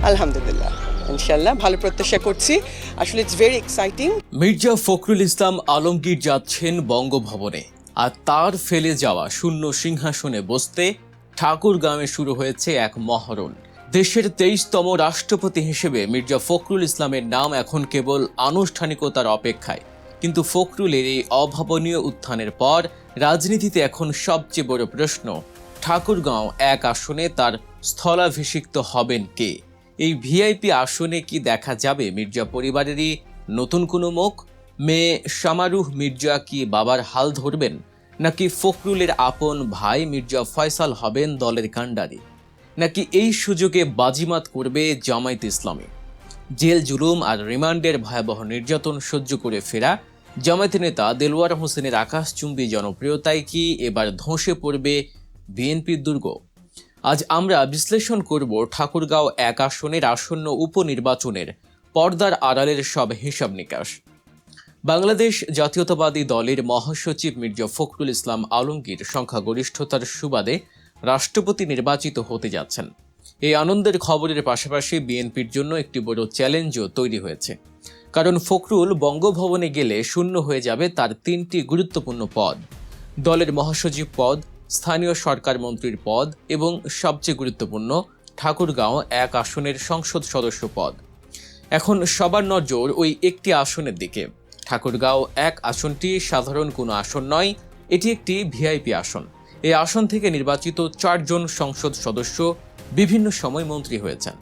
আলহামদুলিল্লাহ, ইনশাল্লাহ ভালো প্রত্যাশা করছি। আসলে it's very exciting. Mirza Fakhrul Islam Alamgir যাচ্ছেন বঙ্গভবনে, আর তার ফেলে যাওয়া শূন্য সিংহাসনে বসতে ঠাকুরগাঁওয়ে শুরু হয়েছে এক মহরণ। দেশের 23তম রাষ্ট্রপতি হিসেবে মির্জা ফখরুল ইসলামের নাম এখন কেবল আনুষ্ঠানিকতার অপেক্ষায়। কিন্তু ফখরুলের এই অভাবনীয় উত্থানের পর রাজনীতিতে এখন সবচেয়ে বড় প্রশ্ন, ঠাকুরগাঁও এক আসনে তার স্থলাভিষিক্ত হবেন কে? এই ভিআইপি আসনে কি দেখা যাবে মির্জা পরিবারেরই নতুন কোনো মুখ? মেয়ে শামারুহ মির্জা কি বাবার হাল ধরবেন, নাকি ফখরুলের আপন ভাই মির্জা ফয়সাল হবেন দলের কাণ্ডারি, নাকি এই সুযোগে বাজিমাত করবে জামায়াত ইসলামী? জেল জুলুম আর রিমান্ডের ভয়াবহ নির্যাতন সহ্য করে ফেরা জামায়াত নেতা দেলোয়ার হোসেনের আকাশচুম্বী জনপ্রিয়তায় কি এবার ধসে পড়বে বিএনপির দুর্গ? আজ আমরা বিশ্লেষণ করব ঠাকুরগাঁও এক আসনের আসন্ন উপনির্বাচনের পর্দার আড়ালের সব হিসাব নিকাশ। বাংলাদেশ জাতীয়তাবাদী দলের মহাসচিব মির্জা ফখরুল ইসলাম আলমগীর সংখ্যাগরিষ্ঠতার সুবাদে রাষ্ট্রপতি নির্বাচিত হতে যাচ্ছেন। এই আনন্দের খবরের পাশাপাশি বিএনপির জন্য একটি বড় চ্যালেঞ্জও তৈরি হয়েছে। কারণ ফখরুল বঙ্গভবনে গেলে শূন্য হয়ে যাবে তার 3টি গুরুত্বপূর্ণ পদ: দলের মহাসচিব পদ, স্থানীয় সরকার মন্ত্রীর পদ এবং সবচেয়ে গুরুত্বপূর্ণ ঠাকুরগাঁও এক আসনের সংসদ সদস্য পদ। এখন সবার নজর ওই একটি আসনের দিকে। ঠাকুরগাঁও এক আসনটি সাধারণ কোনো আসন নয়, এটি একটি ভিআইপি আসন। এই আসন থেকে নির্বাচিত 4 জন সংসদ সদস্য বিভিন্ন সময় মন্ত্রী হয়েছেন।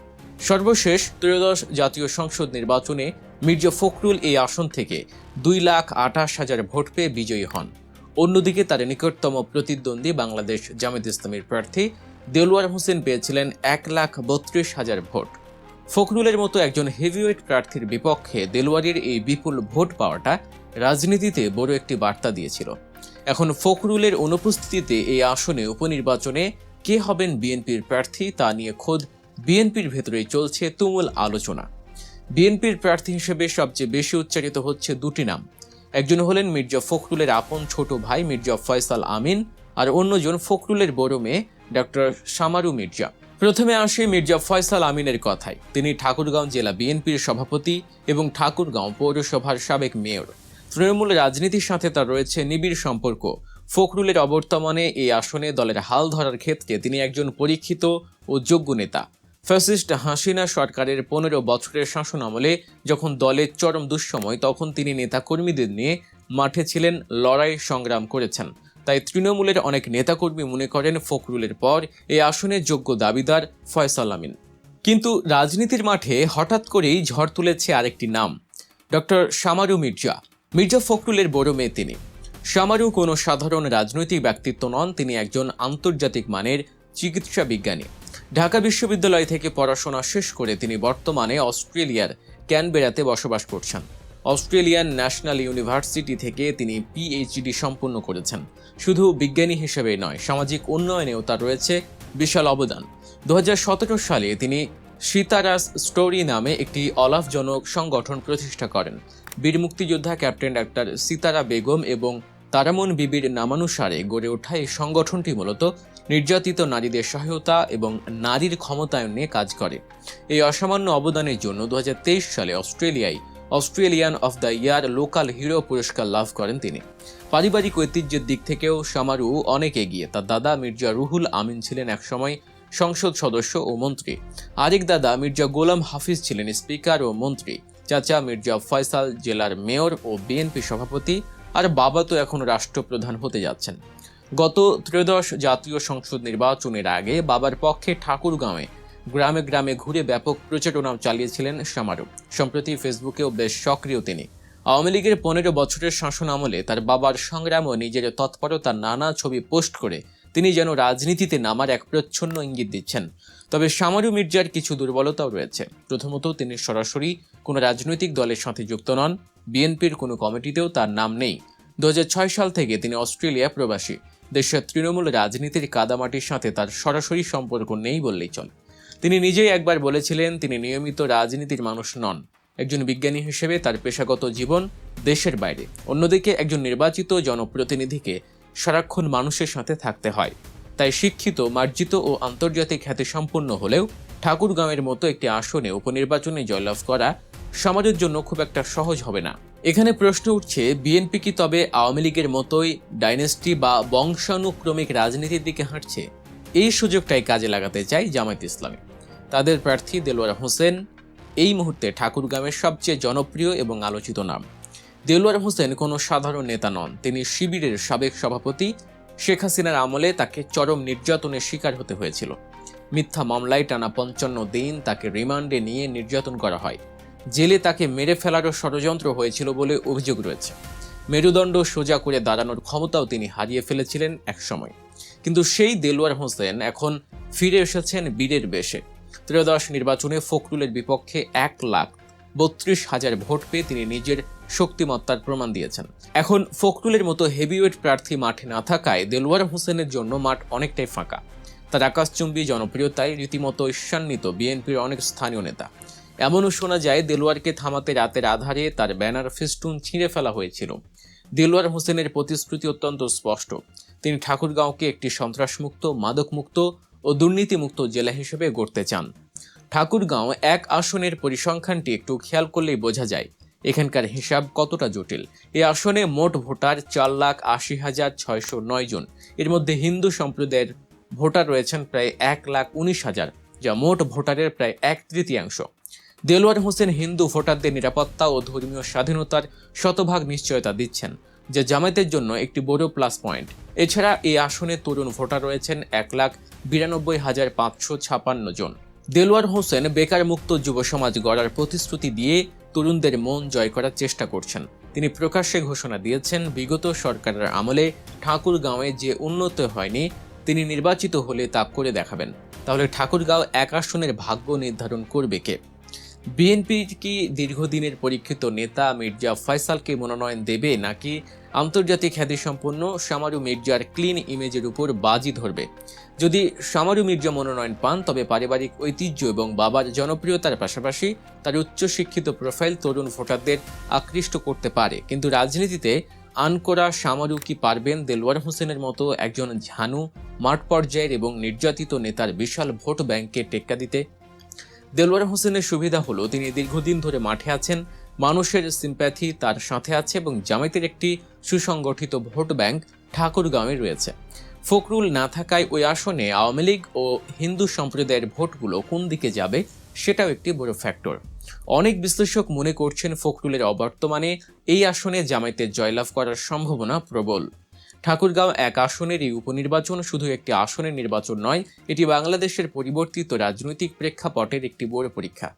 সর্বশেষ ত্রয়োদশ জাতীয় সংসদ নির্বাচনে মির্জা ফখরুল এই আসন থেকে 2,28,000 ভোট পেয়ে বিজয়ী হন। অন্যদিকে তার নিকটতম প্রতিদ্বন্দ্বী বাংলাদেশ জামায়াত ইসলামীর প্রার্থী দেলোয়ার হোসেন পেয়েছিলেন 1,32,000 ভোট। ফখরুলের মতো একজন হেভিওয়েট প্রার্থীর বিপক্ষে দেলোয়ারের এই বিপুল ভোট পাওয়াটা রাজনীতিতে বড় একটি বার্তা দিয়েছিল। এখন ফখরুলের অনুপস্থিতিতে এই আসনে উপনির্বাচনে কে হবেন বিএনপির প্রার্থী তা নিয়ে খোদ বিএনপির ভেতরেই চলছে তুমুল আলোচনা। বিএনপির প্রার্থী হিসেবে সবচেয়ে বেশি উচ্চারিত হচ্ছে 2টি নাম। একজন হলেন মির্জা ফখরুলের আপন ছোট ভাই মির্জা ফয়সাল আমিন, আর অন্যজন ফখরুলের বড় মেয়ে ডক্টর শামারু মির্জা। প্রথমে আসে মির্জা ফয়সাল আমিনের কথায়। তিনি ঠাকুরগাঁও জেলা বিএনপির সভাপতি এবং ঠাকুরগাঁও পৌরসভার সাবেক মেয়র। তৃণমূল রাজনীতির সাথে তার রয়েছে নিবিড় সম্পর্ক। ফখরুলের অবর্তমানে এই আসনে দলের হাল ধরার ক্ষেত্রে তিনি একজন পরীক্ষিত ও যোগ্য নেতা। ফ্যাসিস্ট হাসিনা সরকারের 15 বছরের শাসন আমলে যখন দলের চরম দুঃসময়, তখন তিনি নেতাকর্মীদের নিয়ে মাঠে ছিলেন, লড়াই সংগ্রাম করেছেন। তাই তৃণমূলের অনেক নেতাকর্মী মনে করেন ফখরুলের পর এই আসনের যোগ্য দাবিদার ফয়সাল আমিন। কিন্তু রাজনীতির মাঠে হঠাৎ করেই ঝড় তুলেছে আরেকটি নাম, ডক্টর শামারু মির্জা। মির্জা ফখরুলের বড় মেয়ে তিনি। শামারু কোনো সাধারণ রাজনৈতিক ব্যক্তিত্ব নন, তিনি একজন আন্তর্জাতিক মানের চিকিৎসা বিজ্ঞানী। ঢাকা বিশ্ববিদ্যালয় থেকে পড়াশোনা শেষ করে তিনি বর্তমানে অস্ট্রেলিয়ার ক্যানবেরাতে বসবাস করছেন। অস্ট্রেলিয়ান ন্যাশনাল ইউনিভার্সিটি থেকে তিনি পিএইচডি সম্পন্ন করেছেন। শুধু বিজ্ঞানী হিসেবে নয়, সামাজিক উন্নয়নেও তার রয়েছে বিশাল অবদান। 2017 সালে তিনি সিতারাস স্টোরি নামে একটি অলাভজনক সংগঠন প্রতিষ্ঠা করেন। বীর মুক্তিযোদ্ধা ক্যাপ্টেন ডাক্তার সিতারা বেগম এবং তারামন বিবির নামানুসারে গড়ে ওঠা এই সংগঠনটি মূলত নির্যাতিত নারীদের সহায়তা এবং নারীর ক্ষমতায়ন নিয়ে কাজ করে। এই অসামান্য অবদানের জন্য 2023 সালে অস্ট্রেলিয়ায় Australian of the year local hero পুরস্কার লাভ করেন তিনি। পারিবারিক ঐতিহ্যের দিক থেকেও শামারু অনেক এগিয়ে। তার দাদা মির্জা রুহুল আমিন ছিলেন একসময় সংসদ সদস্য ও মন্ত্রী। আরেক দাদা মির্জা গোলাম হাফিজ ছিলেন স্পিকার ও মন্ত্রী। চাচা মির্জা ফয়সাল জেলার মেয়র ও বিএনপি সভাপতি, আর বাবা তো এখন রাষ্ট্রপ্রধান হতে যাচ্ছেন। গত ত্রয়োদশ জাতীয় সংসদ নির্বাচনের আগে বাবার পক্ষে ঠাকুরগাঁওয়ে গ্রামে গ্রামে ঘুরে ব্যাপক প্রচারণা চালিয়েছিলেন শামারু। সম্প্রতি ফেসবুকেও বেশ সক্রিয় তিনি। আওয়ামী লীগের 15 বছরের শাসন আমলে তার বাবার সংগ্রাম ও নিজের তৎপরতার নানা ছবি পোস্ট করে তিনি যেন রাজনীতিতে নামার এক প্রচ্ছন্ন ইঙ্গিত দিচ্ছেন। তবে শামারু মির্জার কিছু দুর্বলতাও রয়েছে। প্রথমত, তিনি সরাসরি কোনো রাজনৈতিক দলের সাথে যুক্ত নন। বিএনপির কোনো কমিটিতেও তার নাম নেই। 2006 সাল থেকে তিনি অস্ট্রেলিয়া প্রবাসী। দেশের তৃণমূল রাজনীতির কাদামাটির সাথে তার সরাসরি সম্পর্ক নেই বললেই চলে। তিনি নিজেই একবার বলেছিলেন তিনি নিয়মিত রাজনীতির মানুষ নন। একজন বিজ্ঞানী হিসেবে তার পেশাগত জীবন দেশের বাইরে। অন্যদিকে একজন নির্বাচিত জনপ্রতিনিধিকে সারাক্ষণ মানুষের সাথে থাকতে হয়। তাই শিক্ষিত, মার্জিত ও আন্তর্জাতিক খ্যাতিসম্পন্ন হলেও ঠাকুরগাঁওয়ের মতো একটি আসনে উপনির্বাচনে জয়লাভ করা সমাজের জন্য খুব একটা সহজ হবে না। এখানে প্রশ্ন উঠছে, বিএনপি কি তবে আওয়ামী লীগের মতোই ডাইনেস্টি বা বংশানুক্রমিক রাজনীতির দিকে হাঁটছে? এই সুযোগটাই কাজে লাগাতে চায় জামায়াত ইসলামী। তাদের প্রার্থী দেলোয়ার হোসেন এই মুহূর্তে ঠাকুরগাঁওয়ের সবচেয়ে জনপ্রিয় এবং আলোচিত নাম। দেলোয়ার হোসেন কোনো সাধারণ নেতা নন, তিনি শিবিরের সাবেক সভাপতি। শেখ হাসিনার আমলে তাকে চরম নির্যাতনের শিকার হতে হয়েছিল। মিথ্যা মামলায় টানা 55 দিন তাকে রিমান্ডে নিয়ে নির্যাতন করা হয়। জেলে তাকে মেরে ফেলারও ষড়যন্ত্র হয়েছিল বলে অভিযোগ রয়েছে। মেরুদণ্ড সোজা করে দাঁড়ানোর ক্ষমতাও তিনি হারিয়ে ফেলেছিলেন একসময়। কিন্তু সেই দেলোয়ার হোসেন এখন ফিরে এসেছেন বীরের বেশে। ত্রয়োদশ নির্বাচনে ফখরুলের বিপক্ষে 1,32,000 ভোট পেয়ে তিনি নিজের শক্তিমত্তার প্রমাণ দিয়েছেন। এখন ফখরুলের মতো হেভিওয়েট প্রার্থী মাঠে না থাকায় দেলোয়ার হোসেনের জন্য মাঠ অনেকটাই ফাঁকা। তার আকাশচুম্বী জনপ্রিয়তায় রীতিমতো ঈর্ষান্বিত বিএনপির অনেক স্থানীয় নেতা। এমনও শোনা যায়, দেলোয়ারকে থামাতে রাতের আধারে তার ব্যানার ফেস্টুন ছিঁড়ে ফেলা হয়েছিল। দেলোয়ার হোসেনের প্রতিশ্রুতি অত্যন্ত স্পষ্ট। তিনি ঠাকুরগাঁওকে একটি সন্ত্রাসমুক্ত, মাদকমুক্ত ও দুর্নীতিমুক্ত জেলা হিসেবে গড়তে চান। ঠাকুরগাঁও 1 আসনের পরিসংখ্যানটি একটু খেয়াল করলেই বোঝা যায় এখানকার হিসাব কতটা জটিল। এই আসনে মোট ভোটার 4,80,609 জন। এর মধ্যে হিন্দু সম্প্রদায়ের ভোটার রয়েছেন প্রায় 1,19,000, যা মোট ভোটারের প্রায় 1/3। দেলোয়ার হোসেন হিন্দু ভোটারদের নিরাপত্তা ও ধর্মীয় স্বাধীনতার শতভাগ নিশ্চয়তা দিচ্ছেন, যা জামায়াতের জন্য একটি বড় প্লাস পয়েন্ট। এছাড়া এই আসনে তরুণ ভোটার রয়েছেন 1,92,556 জন। দেলোয়ার হোসেন বেকার মুক্ত যুব সমাজ গড়ার প্রতিশ্রুতি দিয়ে তরুণদের মন জয় করার চেষ্টা করছেন। তিনি প্রকাশ্যে ঘোষণা দিয়েছেন, বিগত সরকারের আমলে ঠাকুরগাঁওয়ে যে উন্নত হয়নি তিনি নির্বাচিত হলে তা করে দেখাবেন। তাহলে ঠাকুরগাঁও 1 আসনের ভাগ্য নির্ধারণ করবে কে? বিএনপি কি দীর্ঘদিনের পরীক্ষিত নেতা মির্জা ফয়সালকে মনোনয়ন দেবে, নাকি আন্তর্জাতিক খ্যাতিসম্পন্ন শামারু মির্জার ক্লিন ইমেজের উপর বাজি ধরবে? যদি শামারু মির্জা মনোনয়ন পান, তবে পারিবারিক ঐতিহ্য এবং বাবার জনপ্রিয়তার পাশাপাশি তার উচ্চশিক্ষিত প্রোফাইল তরুণ ভোটারদের আকৃষ্ট করতে পারে। কিন্তু রাজনীতিতে আনকোরা শামারু কি পারবেন দেলোয়ার হোসেনের মতো একজন ঝানু, মাঠ পর্যায়ের এবং নির্যাতিত নেতার বিশাল ভোট ব্যাংককে টেক্কা দিতে? দেলোয়ার হোসেনের সুবিধা হলো তিনি দীর্ঘদিন ধরে মাঠে আছেন, মানুষের সিম্প্যাথি তার সাথে আছে এবং জামায়াতের একটি সুসংগঠিত ভোট ব্যাংক ঠাকুরগাঁওয়ে রয়েছে। ফখরুল না থাকায় ওই আসনে আওয়ামী লীগ ও হিন্দু সম্প্রদায়ের ভোটগুলো কোন দিকে যাবে সেটাও একটি বড় ফ্যাক্টর। অনেক বিশ্লেষক মনে করছেন ফখরুলের অবর্তমানে এই আসনে জামায়াতের জয়লাভ করার সম্ভাবনা প্রবল। ঠাকুরগাঁও 1 আসনের এই উপনির্বাচন শুধু একটি আসনের নির্বাচন নয়, এটি বাংলাদেশের পরিবর্তিত রাজনৈতিক প্রেক্ষাপটের একটি বড় পরীক্ষা।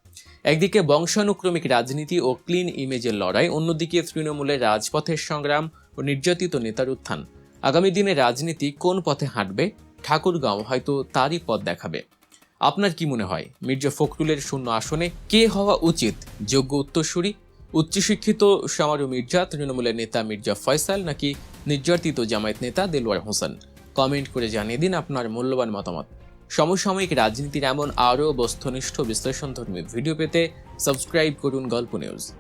একদিকে বংশানুক্রমিক রাজনীতি ও ক্লিন ইমেজের লড়াই, অন্যদিকে তৃণমূলের রাজপথের সংগ্রাম ও নির্যাতিত নেতার উত্থান। আগামী দিনে রাজনীতি কোন পথে হাঁটবে, ঠাকুরগাঁও হয়তো তারই পথ দেখাবে। আপনার কি মনে হয়, মির্জা ফখরুলের 0 আসনে কে হওয়া উচিত? যোগ্য উত্তরসূরি উচ্চশিক্ষিত শামারু মির্জা, তৃণমূলের নেতা মির্জা ফয়সাল, নাকি নির্যাতিত জামায়াত নেতা দেলোয়ার হোসেন? কমেন্ট করে জানিয়ে দিন আপনার মূল্যবান মতামত। সমসাময়িক রাজনীতির এমন আরও বস্তুনিষ্ঠ বিশ্লেষণধর্মী ভিডিও পেতে সাবস্ক্রাইব করুন গল্প নিউজ।